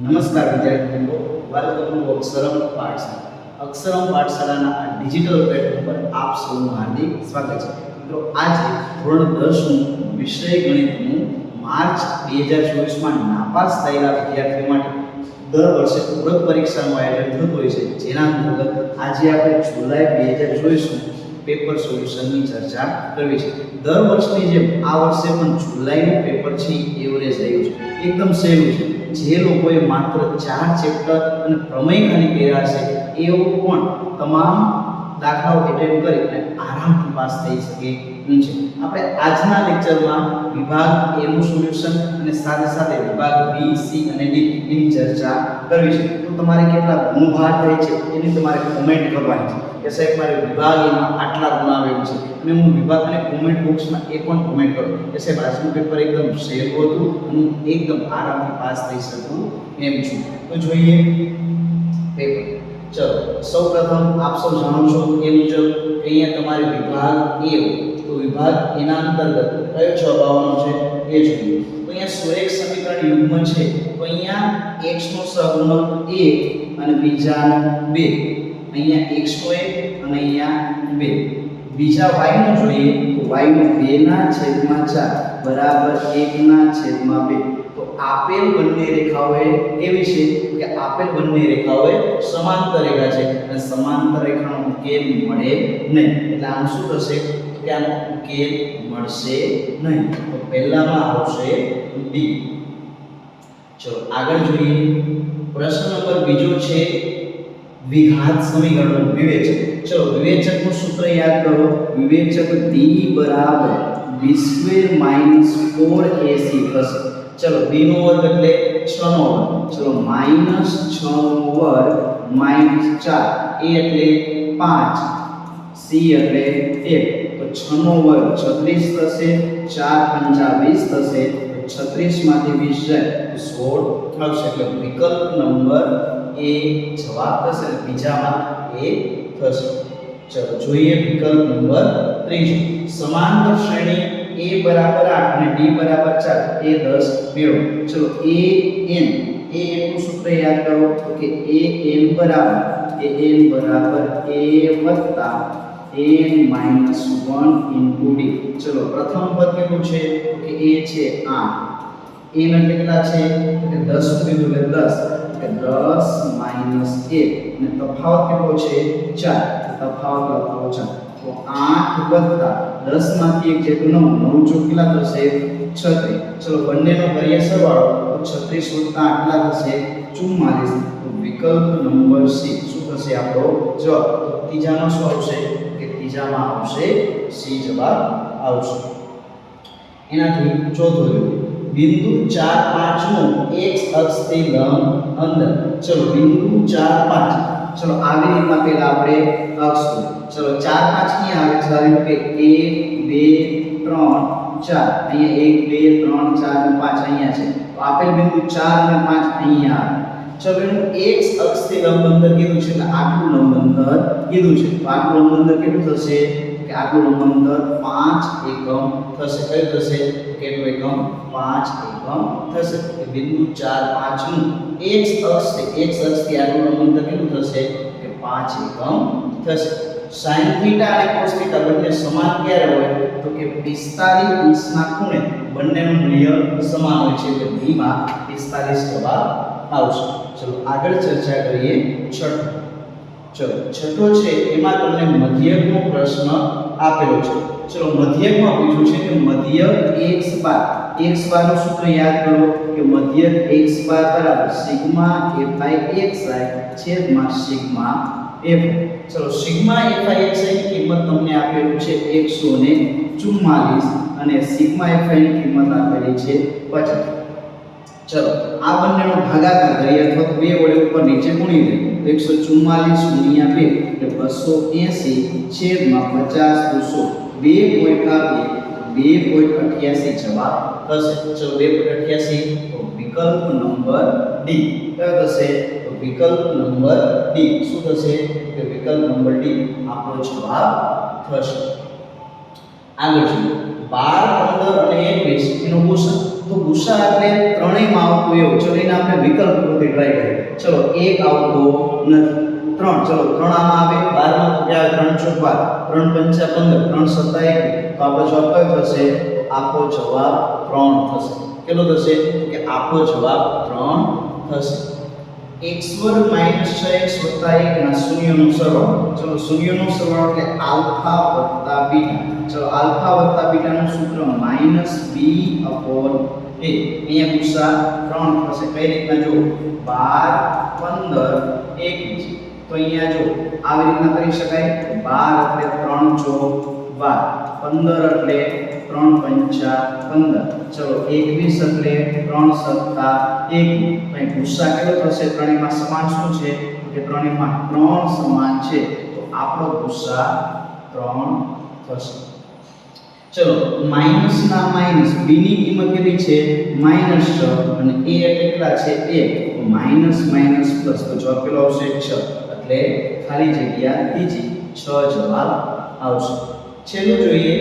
નમસ્કાર વિદ્યાર્થી મિત્રો, વેલકમ ટુ અક્ષરમ પાઠશાળા. અક્ષરમ પાઠશાળાના આ ડિજિટલ પ્લેટફોર્મ પર આપ સૌનું હાર્દિક સ્વાગત છે. મિત્રો, આજે ધોરણ 10નું વિષય ગણિતનું માર્ચ 2024માં નાપાસ થયેલા વિદ્યાર્થીઓ માટે દર વર્ષે પૂરક પરીક્ષાનું આયોજન થતું હોય છે, જેના અંતર્ગત આજે આપણે જુલાઈ 2024 પેપર સોલ્યુશનની ચર્ચા કરવી છે. દર વર્ષની જેમ આ વર્ષે પણ જુલાઈનું પેપર છે એવરેજ રહ્યું છે, એકદમ સહેલું છે. જે લોકોએ માત્ર 4 ચેપ્ટર અને પ્રમેય ખાલી કર્યા છે એઓ પણ તમામ દાખલાઓ એટેમ્પ કરી અને આરામથી પાસ થઈ શકે એમ છે. આપણે આજના લેક્ચરમાં વિભાગ A નું સોલ્યુશન અને સાથે સાથે વિભાગ B, C અને D એની ચર્ચા કરવી છે. તો તમારે કેટલા ગુણ બહાર થાય છે એની તમારે કોમેન્ટ કરવાની છે કે સાહેબ મારે વિભાગ A માં આટલા ગુણ આવેલું છે, અને હું વિભાગને કોમેન્ટ બોક્સમાં એ પણ કોમેન્ટ કરું કે સાહેબ આજનું પેપર એકદમ સહેલું હતું અને હું એકદમ આરામથી પાસ થઈ શકું એમ છું. તો જોઈએ પેપર. ચલો, સૌપ્રથમ આપ સૌ જાણો છો એ મુજબ અહીંયા તમારે વિભાગ A, તો વિભાગ A ના અંતર્ગત કયો જવાબ આવવાનો છે એ જોઈએ. તો અહીંયા સુરેખ સમીકરણ યુગ્મ છે, તો અહીંયા x નો સહગુણક 1 અને બીજાનો 2, અહીંયા x નો 1 અને અહીંયા 2. બીજા y નો જોઈએ તો y નો 2/4 બરાબર 1/2. તો આપેલ બંને રેખાઓએ કેવી છે કે આપેલ બંને રેખાઓએ સમાંતર રેખા છે અને સમાંતર રેખાનો ઉકેલ મળે નહીં. એટલે આમ શું થશે કે આનો ઉકેલ મળશે નહીં. તો પહેલામાં આવશે D. ચલો આગળ જોઈએ. પ્રશ્ન નંબર બીજો છે દ્વિઘાત સમીકરણનું વિવેચક. ચલો વિવેચકનું સૂત્ર યાદ કરો. વિવેચક D બરાબર b² - 4ac થશે. ચલો b નો વર્ગ એટલે 6 નો વર્ગ. ચલો -6 નો વર્ગ -4, a એટલે 5, c એટલે 1. તો 6 નો વર્ગ 36 થશે, 4 × 5 = 20 થશે. તો 36 માંથી 20 જાય તો 16 આવશે. એટલે વિકલ્પ નંબર એ જવાબ થશે, બીજામાં એ થશે. ચલો જોઈએ વિકલ્પ નંબર ત્રીજો. સમાંતર શ્રેણી a બરાબર 8 અને d બરાબર 4, a 10 મેળવો. ચલો an નું સૂત્ર યાદ કરો કે an બરાબર a વત્તા n - 1 * d. ચલો પ્રથમ પદ કેટલું છે કે a છે 8, n એટલે કેટલા છે કે 10 નું બિંદુ એટલે 10, કે 10 - 1 અને તફાવત કેટલો છે 4, તફાવત લખો 4. તો 8 વત્તા 10 માંથી 1 જેટલું 9 ચોક કેટલા થશે 36. ચલો બંનેનો કરીએ સરવાળો તો 36 વત્તા 8 કેટલા થશે 44. તો વિકલ્પ નંબર C શું થશે આપણો જવાબ. તો ત્રીજામાં શું આવશે કે ત્રીજામાં આવશે C જવાબ આવશે. એનાથી ચોથો જોઈએ. બિંદુ 4, 5 નું x અક્ષથી લંબ અંતર. ચલો બિંદુ 4, 5. ચલો આવી રીતના પહેલા આપણે અક્ષ દોરીએ. ચલો 4, 5 ક્યાં આવે છે? ધારો કે 1 2 3 4. અહીંયા 1 2 3 4 અને 5 અહીંયા છે. તો આપેલ બિંદુ 4 અને 5 અહીંયા આવે. ચલો એનું x અક્ષથી લંબ અંતર કીધું છે એટલે આટલું લંબ અંતર કીધું છે. તો આટલું લંબ અંતર કેટલું થશે કે આટલું લંબ અંતર 5 એકમ થશે. કયું થશે? કેટલું એકમ? 5 એકમ થશે. કે બિંદુ 4, 5 નું x અક્ષથી આટલું લંબ અંતર કેટલું થશે કે 5 એકમ થશે. sin θ અને cos θ બંને સમાન ક્યારે હોય તો કે 45 અંશના ખૂણે બંનેનું મૂલ્ય સમાન હોય છે. એટલે b માં 45 જવાબ આવશે. ચલો આગળ ચર્ચા કરીએ છઠ્ઠો. ચલો છઠ્ઠો છે એમાં તમને મધ્યકનો પ્રશ્ન આપેલો છે. ચલો મધ્યકમાં પૂછ્યું છે કે મધ્યક x બાર. x બાર નું સૂત્ર યાદ કરો કે મધ્યક x બાર બરાબર સિગ્મા fi છેદમાં સિગ્મા f. ચલો સિગ્મા fi ની કિંમત તમને આપેલું છે 144 અને સિગ્મા fi ની કિંમત આપેલી છે 50. ચલો આ બંનેનો ભાગાકાર કરીએ અથવા તો બે વડે ઉપર નીચે ગુણી દઈએ. 144 * 2 એટલે 280 છેદમાં 50 200. 2.88 જવાબ થશે. ચલો 2.88. તો વિકલ્પ નંબર D કયો થશે? તો વિકલ્પ નંબર D શું થશે કે વિકલ્પ નંબર D આપણો જવાબ થશે. આગળ જોઈએ 12 15 અને 21 એનો ગુસાઅ. તો ગુસા એટલે ત્રણેયમાં આવતું એવું. ચલો એને આપણે વિકલ્પ પરથી ટ્રાય કરીએ. ચલો એક આવતો નથી, 3. ચલો 3 આમાં આવે, 12 માં તો ક્યાં 3 ચોક 12, 3 5 15, 3 7 21. તો આપણો જવાબ કયો થશે? આપો જવાબ 3 થશે. કેટલો થશે? કે આપો જવાબ 3 થશે. x2 - 6x + 1 ના શૂન્યનો સરવાળો. ચલો શૂન્યનો સરવાળો એટલે આલ્ફા વત્તા બીટા. ચલો આલ્ફા વત્તા બીટાનું સૂત્ર -b/a. અહીંયા ગુસા 3 થશે. કઈ રીતના જો 12 15 21. તો અહીંયા જો આવી રીતના કરી શકાય. 12 એટલે 3 ચોક 12, 15 એટલે 3 પંચા 15, ચલો 21 એટલે 3 સત્તા 21. તો અહીં ગુસા કેટલો થશે? ત્રણેયમાં સમાન શું છે? કે ત્રણેયમાં 3 સમાન છે. તો આપણો ગુસા 3 થશે. ચલો માઈનસ ના માઈનસ, b ની કિંમત કેટલી છે? -6 અને a એટલે કેટલા છે? 1. તો માઈનસ માઈનસ પ્લસ, તો જવાબ કેટલો આવશે? 6. એટલે ખાલી જગ્યા બીજી 6 જવાબ આવશે. છેલ્લું જોઈએ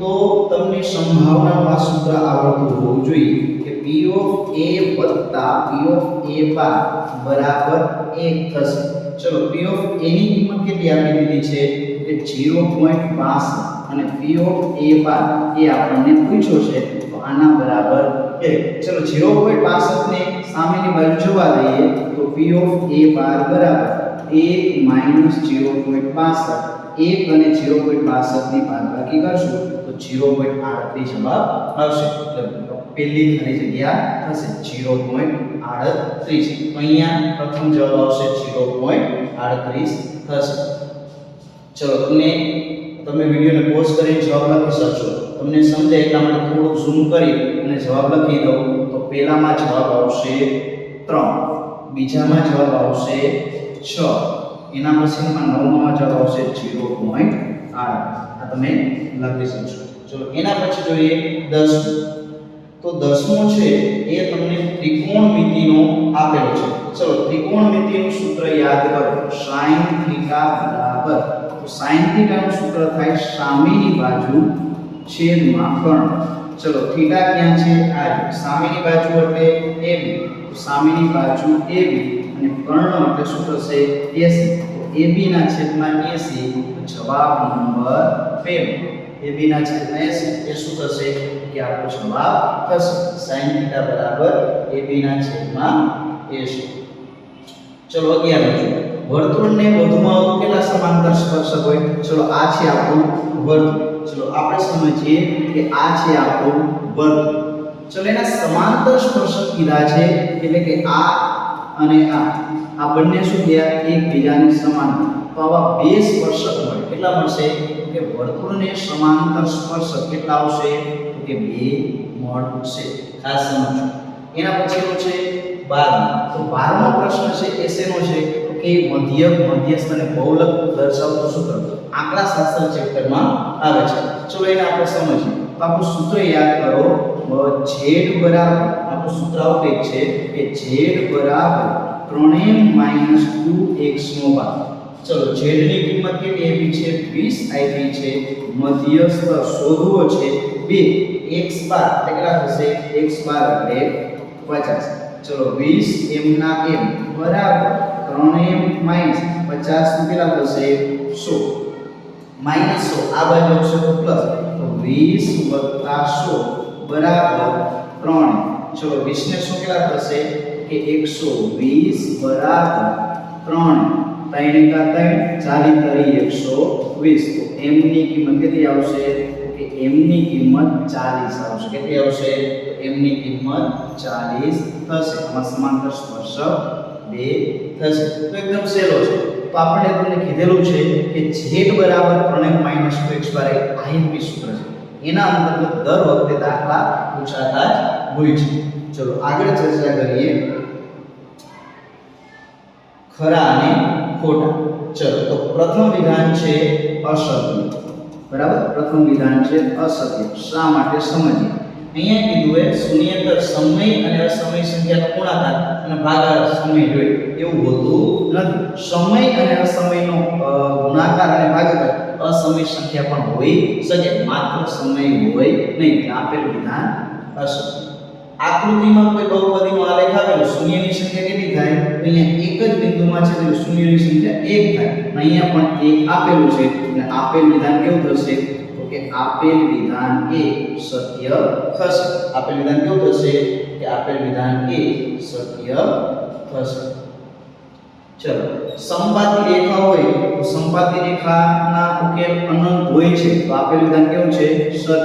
તો તમને સંભાવનાનું આ સૂત્ર આવડતું હોવું જોઈએ કે p + a બરાબર 1 થશે. ચલો p ની કિંમત કેટલી આપી દીધી છે? કે 0.62 અને p એ આપણને પૂછ્યો છે તો આના બરાબર 1. ચલો 0.62 ને સામેની બાજુ જવા દઈએ તો p બરાબર 1 - 0.62. 1 અને 0.62 ની બાદબાકી કરશું તો 0.38 જવાબ આવશે. એટલે પહેલી ખાલી જગ્યા થશે 0.38. તો અહીંયા પ્રથમ જવાબ આવશે 0.38 થશે. ચલો તમે વિડિયોને પોઝ કરીને જવાબ લખી શકશો. તમને સમજાય એટલા માટે થોડું ઝૂમ કરી અને જવાબ લખી દઉં તો પહેલામાં જવાબ આવશે 3, બીજામાં જવાબ આવશે 6, એના પછીમાં 9માં જવાબ આવશે 0.8. આ તમે લખી શકશો. ચલો એના પછી જોઈએ 10. તો 10મો છે એ તમને ત્રિકોણમિતિનો આપેલો છે. ચલો ત્રિકોણમિતિનું સૂત્ર યાદ કરો. sin θ બરાબર, તો sin θ નું સૂત્ર થાય સામેની બાજુ છેદમાં કર્ણ. ચલો થીટા ક્યાં છે? આ સામેની બાજુ એટલે AB, તો સામેની બાજુ AB અને કર્ણ એટલે શું થશે? AC. તો AB ના છેદમાં AC, તો જવાબ નંબર 2. AB ના છેદમાં AC એ શું થશે? કે આપણો જવાબ થશે sin θ બરાબર AB ના છેદમાં AC. ચલો 11 વર્તુળને વધુમાં વધુ કેટલા સમાંતર સ્પર્શક હોય? ચલો આ છે આપણું વર્તુળ. ચલો આપણે સમજીએ કે આ છે આપણું વર્તુળ. ચલો એના સમાંતર સ્પર્શક કીધા છે એટલે કે આ અને આ બંને શું થયા? એકબીજાની સમાંતર. તો આવા બે સ્પર્શક મળે કેટલા મળશે? કે વર્તુળને સમાંતર સ્પર્શક કેટલા આવશે? તો કે 2 મળશે. ખાસ સમજો. એના પછીનો છે 12. તો 12મો પ્રશ્ન છે એ શેનો છે? તો કે મધ્યસ્થ અને બહુલક દર્શાવતું સૂત્ર આંકડાશાસ્ત્ર ચેપ્ટરમાં આવે છે. ચલો એને આપણે સમજીએ. તો આપણું સૂત્ર યાદ કરો. z બરાબર આપણું સૂત્ર આવતું છે કે z બરાબર 3m - 2x². ચલો z ની કિંમત કેટલી આપી છે? 20 આપી છે. મધ્યસ્થ શોધવો છે 2. x બાર એટલે કેટલા થશે? x બાર એટલે 50. ચલો 20 m ના m બરાબર 3m - 50 નું કેટલા થશે? 100. -100 આ બાજુ આવશે તો પ્લસ, તો 20 + 100 બરાબર 3. ચલો 20 ને 100 કેટલા થશે? કે 120 બરાબર 3. 3 × 3 = 120. તો m ની કિંમત કેટલી આવશે? કે m ની કિંમત 40 આવશે. કેટલી આવશે? m ની કિંમત 40 થશે. આમાં સમાંતર સ્પર્શક 2 થશે. તો એકદમ સહેલો છે. તો આપણે તમને કીધેલું છે કે z બરાબર 3m - 2x² એ IMP સૂત્ર છે. એના અંતર્ગત દર વખતે દાખલા પૂછાતા જ હોય છે. ચલો આગળ ચર્ચા કરીએ ખરા અને ખોટા. ચલો તો પ્રથમ વિધાન છે અસત્ય. બરાબર, પ્રથમ વિધાન છે અસત્ય. શા માટે સમજીએ. અહીંયા કીધું છે શૂન્યેતર સમય અને અસમય સંખ્યાનો ગુણાકાર અને ભાગાકાર સમય જોઈએ એવું હોતું નથી. સમય અને અસમયનો ગુણાકાર અને ભાગાકાર અસમય સંખ્યા પણ હોઈ શકે, માત્ર સમય હોય નહીં. આપેલ વિધાન અસત્ય. આકૃતિમાં કોઈ બહુપદીનો આલેખ આપેલો શૂન્યની સંખ્યા કેટલી થાય તો અહીંયા એક જ બિંદુમાં છે તો શૂન્યની સંખ્યા 1 થાય અને અહીંયા પણ 1 આપેલું છે એટલે આપેલ વિધાન કેવું થશે તો કે આપેલ વિધાન એ સત્ય થશે આપેલ વિધાન કેવું થશે કે આપેલ વિધાન એ સત્ય થશે ચલો સમપાતી રેખા હોય તો સમપાતી રેખાના ઉકેલ અનંત હોય છે તો આપેલ વિધાન કેવું છે સત્ય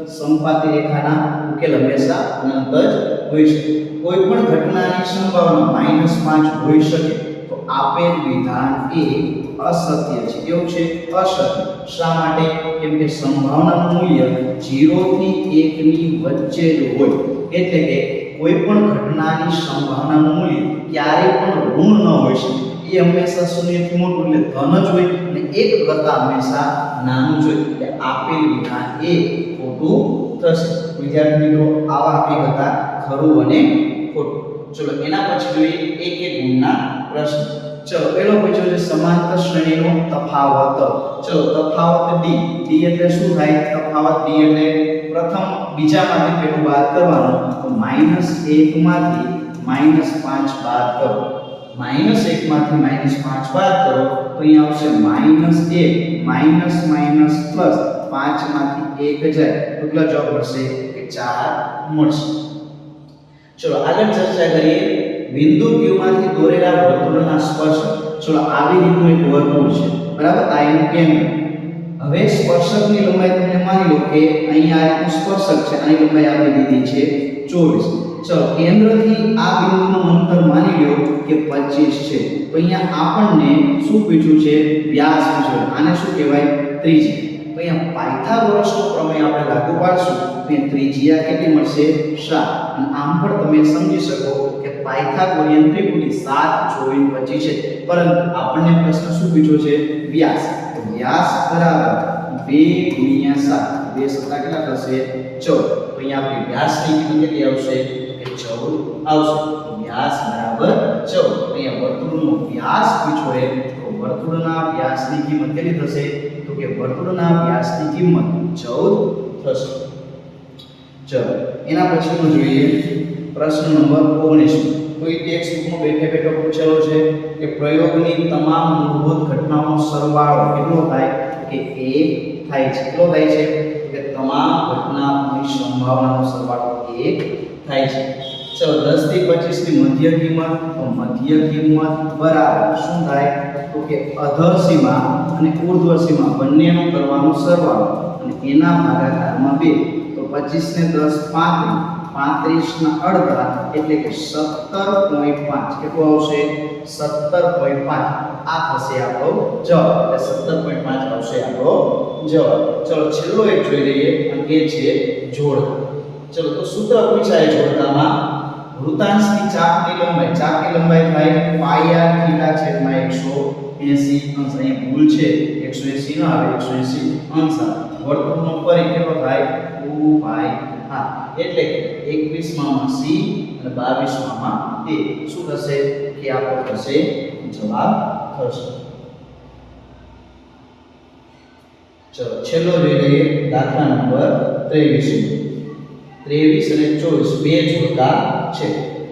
સમપાતી રેખાના ઉકેલ હંમેશા અનંત જ હોય છે કોઈ પણ ઘટનાની સંભાવના -5 હોઈ શકે તો આપેલ વિધાન એ અસત્ય છે કેવું છે અસત્ય શા માટે કેમ કે સંભાવનાનું મૂલ્ય 0 થી 1 ની વચ્ચે જ હોય એટલે કે કોઈ પણ ઘટનાની સંભાવનાનું મૂલ્ય ક્યારેય પણ ઋણ ન હોઈ શકે એ હંમેશા શૂન્યથી મોટું એટલે ધન જ હોય અને 1 કરતાં હંમેશા નાનું જ હોય એટલે આપેલ વિધાન એ ખોટું થશે વિદ્યાર્થી મિત્રો આવા આપી હતા ખરું અને ખોટું ચલો એના પછી જોઈએ એક એક ગુણના પ્રશ્ન ચલો પહેલો પૂછ્યો છે સમાંતર શ્રેણીનો તફાવત ચલો તફાવત d એટલે શું થાય તફાવત d એટલે પ્રથમ બીજામાંથી પેલું બાદ કરવાનું તો -1 માંથી -5 બાદ કરો -1 માંથી -5 બાદ કરો તો અહીંયા આવશે -1 માઈનસ માઈનસ પ્લસ 5 માંથી 1 જાય તો કેટલા જવાબ મળશે કે 4 મળશે ચલો આગળ ચર્ચા કરીએ બિંદુ Q માંથી દોરેલા વર્તુળના સ્પર્શક ચલો આવી રીતનું એક વર્તુળ છે બરાબર આ એનું કેન્દ્ર હવે સ્પર્શકની લંબાઈ તમને માની લો કે અહીંયા આ રીતનું સ્પર્શક છે આની લંબાઈ આપી દીધી છે 24 ચલો કેન્દ્રથી આ બિંદુનું અંતર માની લો કે 25 છે તો અહીંયા આપણને શું પૂછ્યું છે વ્યાસ પૂછ્યો આને શું કહેવાય ત્રિજ્યા તો અહીંયા પાયથાગોરસનો પ્રમેય આપણે લાગુ પાડશું તો ત્રિજ્યા કેટલી મળશે 7 અને આમ પણ તમે સમજી શકો કે પાયથાગોરિયન ત્રિપુટી 7 જોઈન 25 છે પરંતુ આપણને પ્રશ્ન શું પૂછ્યો છે વ્યાસ તો વ્યાસ બરાબર 2 * 7 2 સત્તા કેટલા થશે 14 તો અહીંયા આપણી વ્યાસની કિંમત કેટલી આવશે કે 14 આવશે તો વ્યાસ બરાબર 14 તો અહીંયા વર્તુળનો વ્યાસ પૂછ્યો છે તો વર્તુળના વ્યાસની કિંમત કેટલી થશે તો કે વર્તુળના વ્યાસની કિંમત 14 થશે ચલો એના પછીનો જોઈએ પ્રશ્ન નંબર 19 કોઈ ટેક્સ્ટ બુકમાં બેઠે બેઠો પૂછેલો છે કે પ્રયોગની તમામ મૂળભૂત ઘટનાઓનો સરવાળો કેટલો થાય કે 1 થાય છે કેટલો થાય છે કે તમામ ઘટનાઓની સંભાવનાનો સરવાળો 1 થાય છે ચલો 10 થી 25 ની મધ્ય કિંમત તો મધ્ય કિંમત બરાબર શું થાય તો કે અધર સીમા અને ઉર્ધ્વ સીમા બંનેનો કરવાનો સરવાળો અને એના ભાગાકારમાં 2 તો 25 ને 10 35 35 ના અડધા એટલે કે 17.5 કેટલું આવશે 17.5 આ થશે આપણો જવાબ એટલે 17.5 આવશે આપણો જવાબ ચલો છેલ્લો એક જોઈ લઈએ અને એ છે જોડકા ચલો તો સૂત્ર પૂછાય જોડકામાં વૃત્તાંશની ચાપની લંબાઈ થાય પાયા થીટા છેદમાં 180 અંશ અહીં ભૂલ છે 180 ન આવે 180 અંશ વર્તુળનો પરિઘ કેટલો થાય 2 પાઈ r એટલે કે 21 માં c અને 22 માં a શું થશે કે આપણો થશે જવાબ થશે ચલો છેલ્લો જોઈ લઈએ દાખલા નંબર 23 અને 24 બે જોડકા છે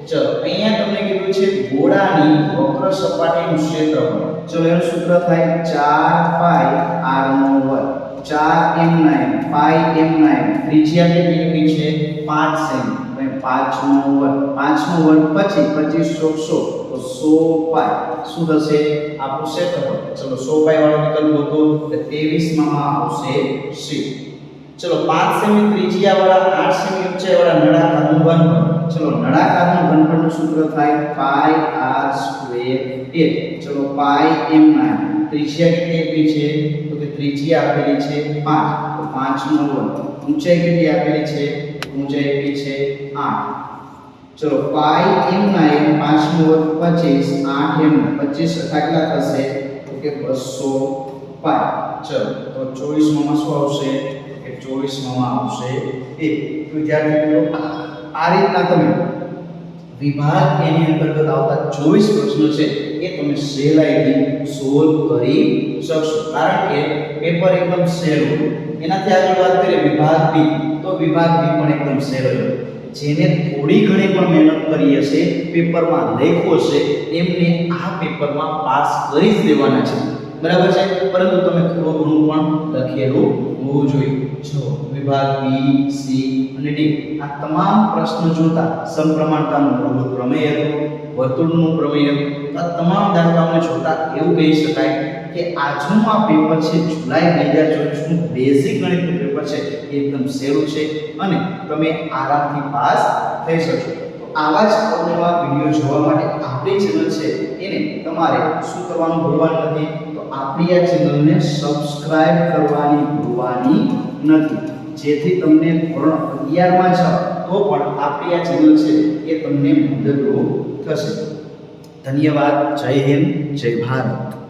ચલો અહીંયા તમને કીધું છે ગોળાની વક્ર સપાટીનું ક્ષેત્રફળ ચલો એનું સૂત્ર થાય 4 પાઈ r નો વર્ગ 4m9 પાઈ m9 ત્રિજ્યા કેટલી છે 5 સેમી 5 નો વર્ગ પછી 25 ચોક 100 તો 100 પાઈ શું થશે આપણું ક્ષેત્રફળ ચલો 100 પાઈ વાળો વિકલ્પ હતો એટલે 23 માં આવશે c ચલો 5 સેમી ત્રિજ્યા વાળા 8 સેમી ઊંચાઈ વાળા નળાકારનું ઘનફળ ચલો નળાકારનું ઘનફળનું સૂત્ર થાય પાઈ r સ્ક્વેર a ચલો પાઈ m9 ત્રિજ્યા કેટલી છે તો કે ત્રિજ્યા આપેલી છે 5 તો 5 નો વર્ગ ઊંચાઈ કેટલી આપેલી છે ઊંચાઈ આપેલી છે 8 ચલો પાઈ m9 5 નો વર્ગ 25 8m 25 કેટલા થશે તો કે 200 પાઈ ચલો તો 24 માં શું આવશે કે 24 માં આવશે 1 વિદ્યાર્થી મિત્રો આ રીતના તમે વિભાગ એની અંતર્ગત આવતા 24 પ્રશ્નો છે એ તમે સહેલાઈથી સોલ્વ કરી શકશો કારણ કે પેપર એકદમ સહેલું એનાથી આગળ વાત કરીએ વિભાગ બી તો વિભાગ બી પણ એકદમ સહેલો છે જેને થોડી ઘણી પણ મહેનત કરી હશે, પેપરમાં લખ્યો છે, એમને આ પેપરમાં પાસ કરી જ દેવાના છે, બરાબર છે. પરંતુ તમે થોડું ઘણું પણ લખેલું હોવું જોઈએ. જો વિભાગ બી, સી અને ડી આ તમામ પ્રશ્નો જોતા સમપ્રમાણતાનું મૂળભૂત પ્રમેય હતું, વર્તુળનું પ્રમેય હતું. આ તમામ દાખલાઓને જોતા એવું કહી શકાય કે આજનું આ પેપર છે જુલાઈ 2024 નું બેઝિક ગણિતનું પેપર છે, એ એકદમ સહેલું છે અને તમે આરામથી પાસ થઈ શકશો. તો આવા જ અવનવા વિડીયો જોવા માટે આપણી ચેનલ છે એને તમારે શું કરવાનું ભૂલવાનું નથી, તો આપણી આ ચેનલને સબસ્ક્રાઇબ કરવાની ભૂલવાની નથી, જેથી તમને ધોરણ 11 માં જાઓ તો પણ આપણી આ ચેનલ છે એ તમને મદદરૂપ થશે. ધન્યવાદ. જય હિન્દ, જય ભારત.